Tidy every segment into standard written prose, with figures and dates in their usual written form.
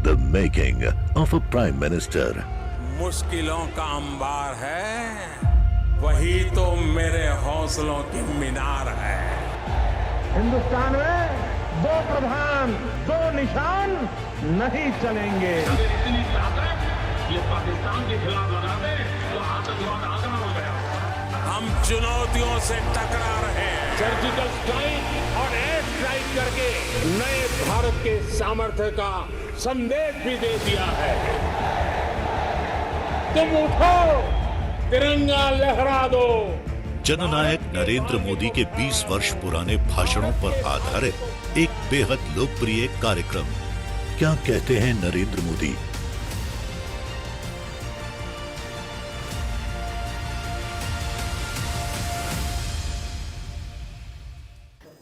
The making of a Prime Minister. मुश्किलों का अंबार है, वही तो मेरे हौसलों की मीनार है। हिंदुस्तान में दो प्रधान दो निशान नहीं चलेंगे। अगर इतनी ताकत ये पाकिस्तान के खिलाफ लगा दे तो आतंकवाद आसान हो गया। हम चुनौतियों से टकरा रहे हैं। सर्जिकल स्ट्राइक और एयर स्ट्राइक करके नए भारत के सामर्थ्य का संदेश भी दे दिया है। तुम उठो, तिरंगा लहरा दो। जननायक नरेंद्र मोदी के 20 वर्ष पुराने भाषणों पर आधारित एक बेहद लोकप्रिय कार्यक्रम। क्या कहते हैं नरेंद्र मोदी?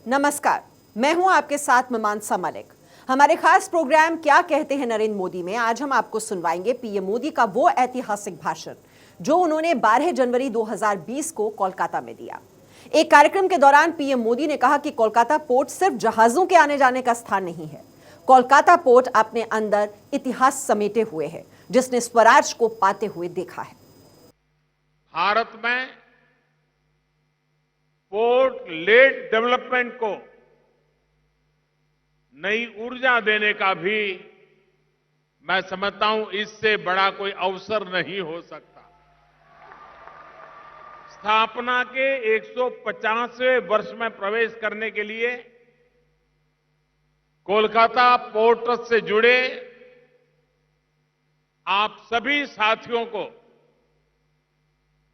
नमस्कार, मैं हूं आपके साथ मीमांसा मलिक। हमारे खास प्रोग्राम क्या कहते हैं नरेंद्र मोदी में आज हम आपको सुनवाएंगे पीएम मोदी का वो ऐतिहासिक भाषण जो उन्होंने 12 जनवरी 2020 को कोलकाता में दिया। एक कार्यक्रम के दौरान पीएम मोदी ने कहा कि कोलकाता पोर्ट सिर्फ जहाजों के आने जाने का स्थान नहीं है। कोलकाता पोर्ट अपने अंदर इतिहास समेटे हुए है, जिसने स्वराज को पाते हुए देखा है। भारत में पोर्ट लेड डेवलपमेंट को नई ऊर्जा देने का भी मैं समझता हूं इससे बड़ा कोई अवसर नहीं हो सकता। स्थापना के 150वें वर्ष में प्रवेश करने के लिए कोलकाता पोर्ट ट्रस्ट से जुड़े आप सभी साथियों को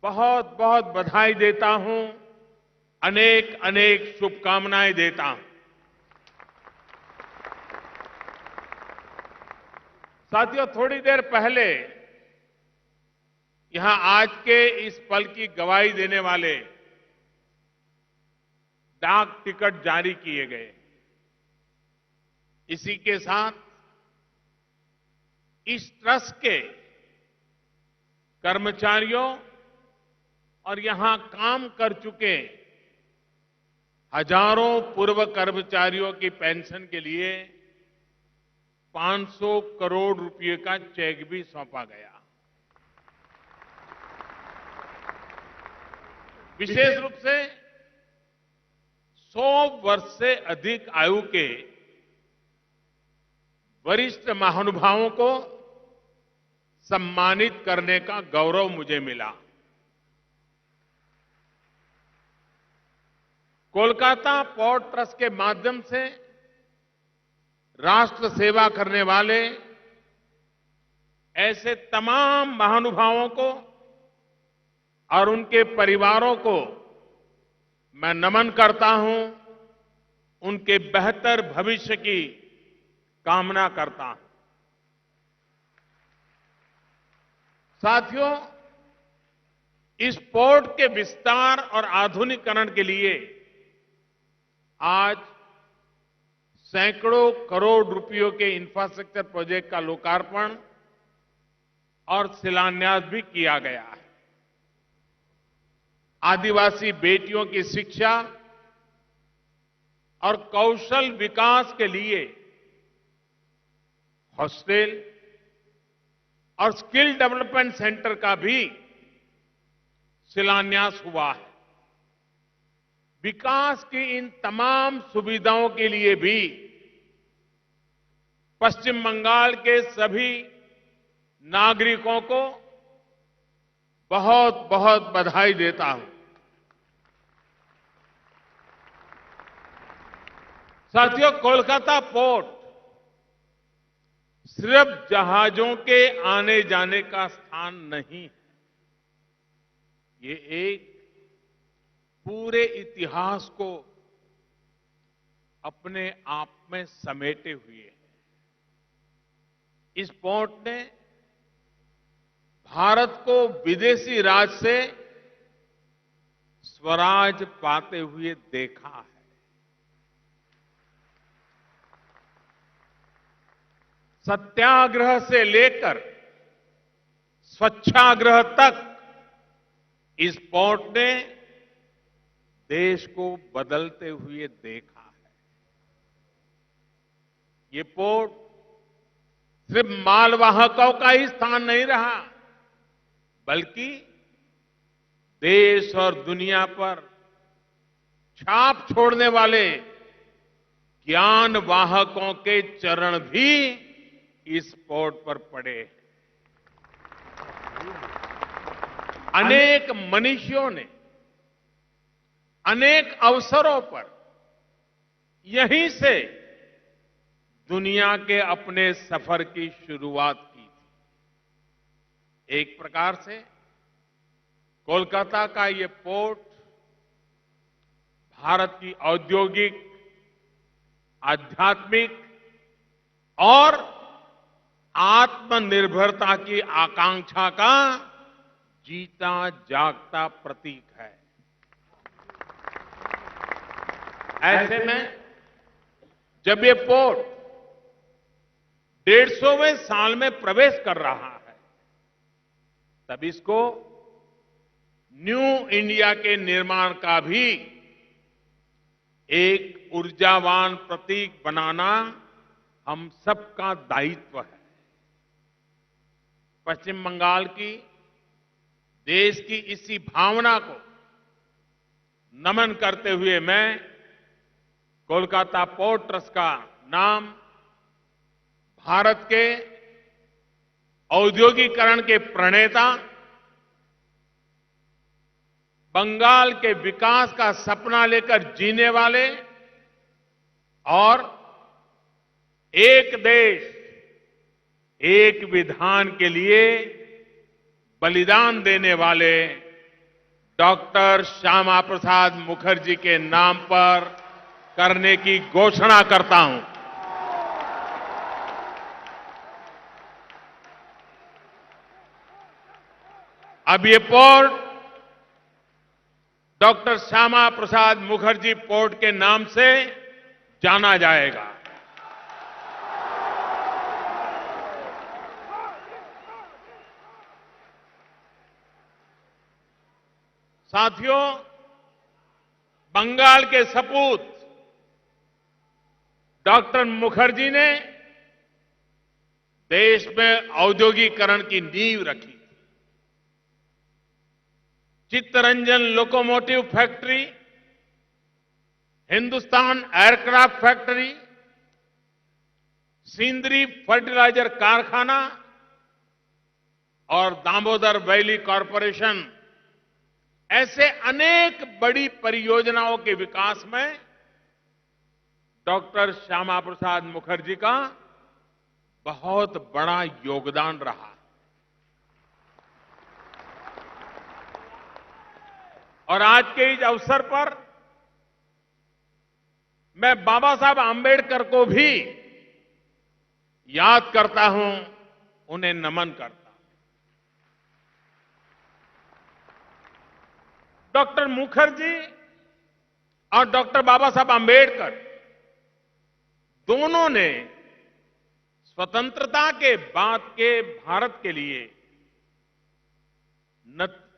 बहुत बहुत बधाई देता हूं, अनेक अनेक शुभकामनाएं देता हूं। साथियों, थोड़ी देर पहले यहां आज के इस पल की गवाही देने वाले डाक टिकट जारी किए गए। इसी के साथ इस ट्रस्ट के कर्मचारियों और यहां काम कर चुके हजारों पूर्व कर्मचारियों की पेंशन के लिए 500 करोड़ रुपए का चेक भी सौंपा गया। विशेष रूप से 100 वर्ष से अधिक आयु के वरिष्ठ महानुभावों को सम्मानित करने का गौरव मुझे मिला। कोलकाता पोर्ट ट्रस्ट के माध्यम से राष्ट्र सेवा करने वाले ऐसे तमाम महानुभावों को और उनके परिवारों को मैं नमन करता हूं, उनके बेहतर भविष्य की कामना करता हूं। साथियों, इस पोर्ट के विस्तार और आधुनिकीकरण के लिए आज सैकड़ों करोड़ रुपयों के इंफ्रास्ट्रक्चर प्रोजेक्ट का लोकार्पण और शिलान्यास भी किया गया है। आदिवासी बेटियों की शिक्षा और कौशल विकास के लिए हॉस्टल और स्किल डेवलपमेंट सेंटर का भी शिलान्यास हुआ है। विकास की इन तमाम सुविधाओं के लिए भी पश्चिम बंगाल के सभी नागरिकों को बहुत बहुत बधाई देता हूं। साथियों, कोलकाता पोर्ट सिर्फ जहाजों के आने जाने का स्थान नहीं है, ये एक पूरे इतिहास को अपने आप में समेटे हुए है। इस पोर्ट ने भारत को विदेशी राज से स्वराज पाते हुए देखा है। सत्याग्रह से लेकर स्वच्छाग्रह तक इस पोर्ट ने देश को बदलते हुए देखा है। ये पोर्ट सिर्फ मालवाहकों का ही स्थान नहीं रहा, बल्कि देश और दुनिया पर छाप छोड़ने वाले ज्ञान वाहकों के चरण भी इस पोर्ट पर पड़े। अनेक मनीषियों ने अनेक अवसरों पर यहीं से दुनिया के अपने सफर की शुरुआत की थी। एक प्रकार से कोलकाता का ये पोर्ट भारत की औद्योगिक, आध्यात्मिक और आत्मनिर्भरता की आकांक्षा का जीता जागता प्रतीक है। ऐसे में जब ये पोर्ट 150वें साल में प्रवेश कर रहा है, तब इसको न्यू इंडिया के निर्माण का भी एक ऊर्जावान प्रतीक बनाना हम सबका दायित्व है। पश्चिम बंगाल की, देश की इसी भावना को नमन करते हुए मैं कोलकाता पोर्ट ट्रस्ट का नाम भारत के औद्योगिकरण के प्रणेता, बंगाल के विकास का सपना लेकर जीने वाले और एक देश एक विधान के लिए बलिदान देने वाले डॉक्टर श्यामा प्रसाद मुखर्जी के नाम पर करने की घोषणा करता हूं। अब ये port doctor Shyama Prasad Mukherjee port के नाम से जाना जाएगा। साथियों, बंगाल के सपूत डॉक्टर मुखर्जी ने देश में औद्योगिकरण की नींव रखी। Chittaranjan locomotive factory, Hindustan aircraft factory, Sindri fertilizer कारखाना और दामोदर वैली कॉरपोरेशन, ऐसे अनेक बड़ी परियोजनाओं के विकास में डॉक्टर श्यामा प्रसाद मुखर्जी का बहुत बड़ा योगदान रहा। और आज के इस अवसर पर मैं बाबा साहब आंबेडकर को भी याद करता हूं, उन्हें नमन करता हूं। डॉक्टर मुखर्जी और डॉक्टर बाबा साहब आंबेडकर दोनों ने स्वतंत्रता के बाद के भारत के लिए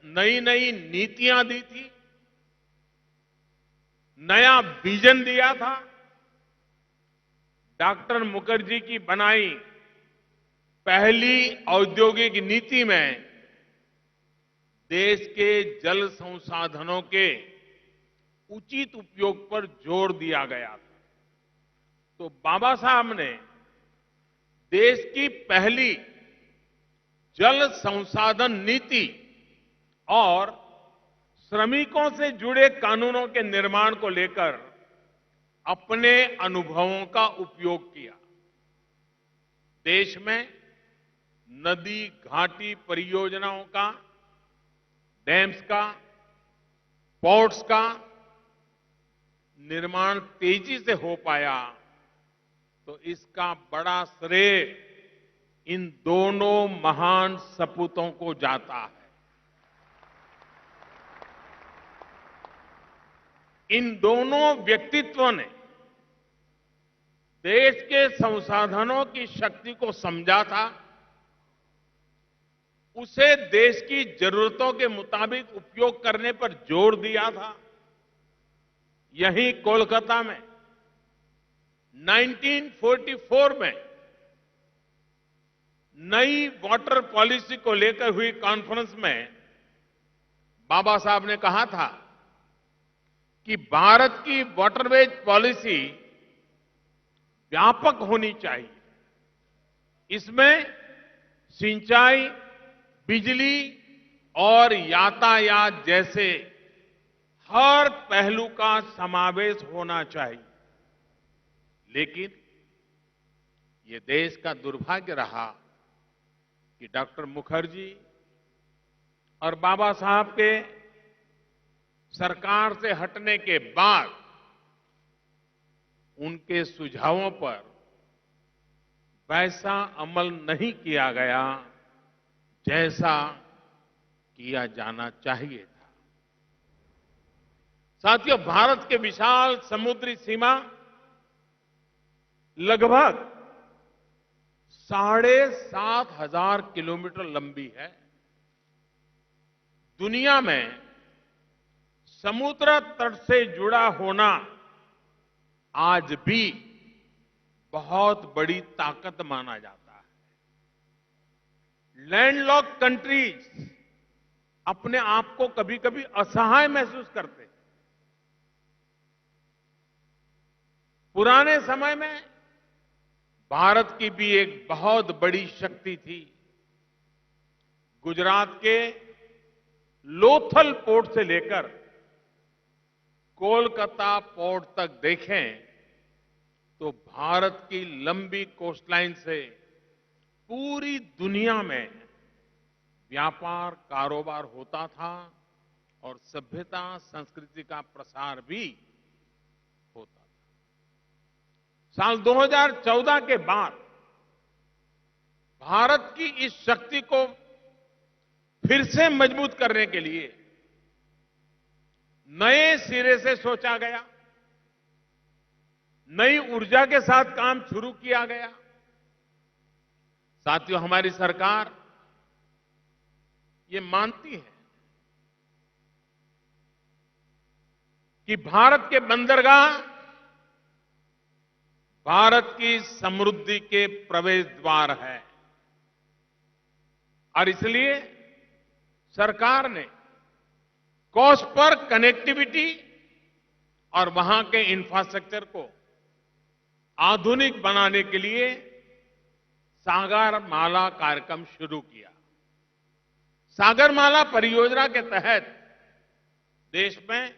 नई नई नीतियां दी थी, नया विजन दिया था। डॉक्टर मुखर्जी की बनाई पहली औद्योगिक नीति में देश के जल संसाधनों के उचित उपयोग पर जोर दिया गया था। तो बाबा साहब ने देश की पहली जल संसाधन नीति और श्रमिकों से जुड़े कानूनों के निर्माण को लेकर अपने अनुभवों का उपयोग किया। देश में नदी घाटी परियोजनाओं का, डैम्स का, पोर्ट्स का निर्माण तेजी से हो पाया, तो इसका बड़ा श्रेय इन दोनों महान सपूतों को जाता है। इन दोनों व्यक्तित्वों ने देश के संसाधनों की शक्ति को समझा था, उसे देश की जरूरतों के मुताबिक उपयोग करने पर जोर दिया था। यहीं कोलकाता में 1944 में नई वाटर पॉलिसी को लेकर हुई कॉन्फ्रेंस में बाबा साहब ने कहा था कि भारत की वाटरवेज पॉलिसी व्यापक होनी चाहिए। इसमें सिंचाई, बिजली और यातायात जैसे हर पहलू का समावेश होना चाहिए। लेकिन ये देश का दुर्भाग्य रहा कि डॉक्टर मुखर्जी और बाबा साहब के सरकार से हटने के बाद उनके सुझावों पर वैसा अमल नहीं किया गया जैसा किया जाना चाहिए था। साथियों, भारत के विशाल समुद्री सीमा लगभग 7,500 किलोमीटर लंबी है। दुनिया में समुद्र तट से जुड़ा होना आज भी बहुत बड़ी ताकत माना जाता है। लैंडलॉक्ड कंट्रीज अपने आप को कभी कभी असहाय महसूस करते हैं। पुराने समय में भारत की भी एक बहुत बड़ी शक्ति थी। गुजरात के लोथल पोर्ट से लेकर कोलकाता पोर्ट तक देखें तो भारत की लंबी कोस्टलाइन से पूरी दुनिया में व्यापार कारोबार होता था और सभ्यता संस्कृति का प्रसार भी होता था। साल 2014 के बाद भारत की इस शक्ति को फिर से मजबूत करने के लिए नए सिरे से सोचा गया, नई ऊर्जा के साथ काम शुरू किया गया। साथियों, हमारी सरकार ये मानती है कि भारत के बंदरगाह भारत की समृद्धि के प्रवेश द्वार है और इसलिए सरकार ने कोस्ट पर कनेक्टिविटी और वहां के इंफ्रास्ट्रक्चर को आधुनिक बनाने के लिए सागरमाला कार्यक्रम शुरू किया। सागरमाला परियोजना के तहत देश में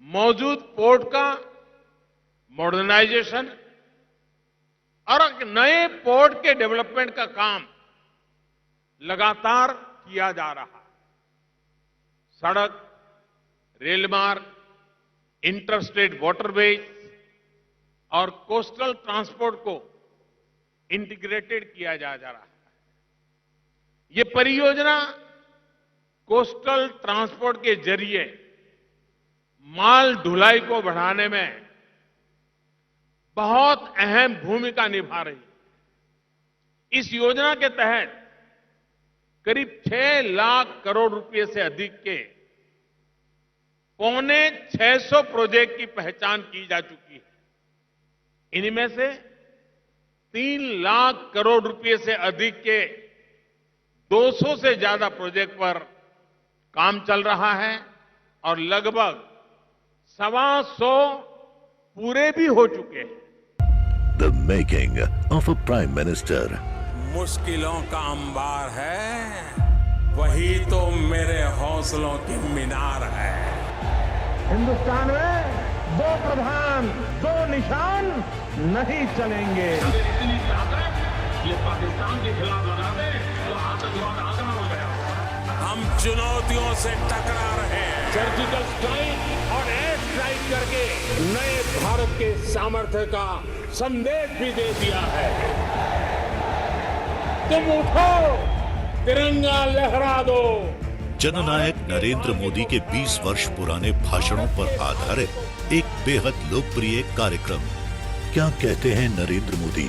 मौजूद पोर्ट का मॉडर्नाइजेशन और एक नए पोर्ट के डेवलपमेंट का काम लगातार किया जा रहा है। सड़क, रेल मार्ग, इंटरस्टेट वाटरवेज और कोस्टल ट्रांसपोर्ट को इंटीग्रेटेड किया जा रहा है। ये परियोजना कोस्टल ट्रांसपोर्ट के जरिए माल ढुलाई को बढ़ाने में बहुत अहम भूमिका निभा रही है। इस योजना के तहत करीब 6 लाख करोड़ रुपए से अधिक के 650 प्रोजेक्ट की पहचान की जा चुकी है। इनमें से 3 लाख करोड़ रुपए से अधिक के 200 से ज्यादा प्रोजेक्ट पर काम चल रहा है और लगभग 125 पूरे भी हो चुके हैं। The making of a prime minister. मुश्किलों का अंबार है, वही तो मेरे हौसलों की मीनार है। हिंदुस्तान में 2 प्रधान 2 निशान नहीं चलेंगे। इतनी ताकत ये पाकिस्तान के खिलाफ लगा दे तो आतंकवाद आसान हो गया। हम चुनौतियों से टकरा रहे हैं। सर्जिकल स्ट्राइक और एयर स्ट्राइक करके नए भारत के सामर्थ्य का संदेश भी दे दिया है। तुम उठो, तिरंगा लहरा दो। जननायक नरेंद्र मोदी के 20 वर्ष पुराने भाषणों पर आधारित एक बेहद लोकप्रिय कार्यक्रम क्या कहते हैं नरेंद्र मोदी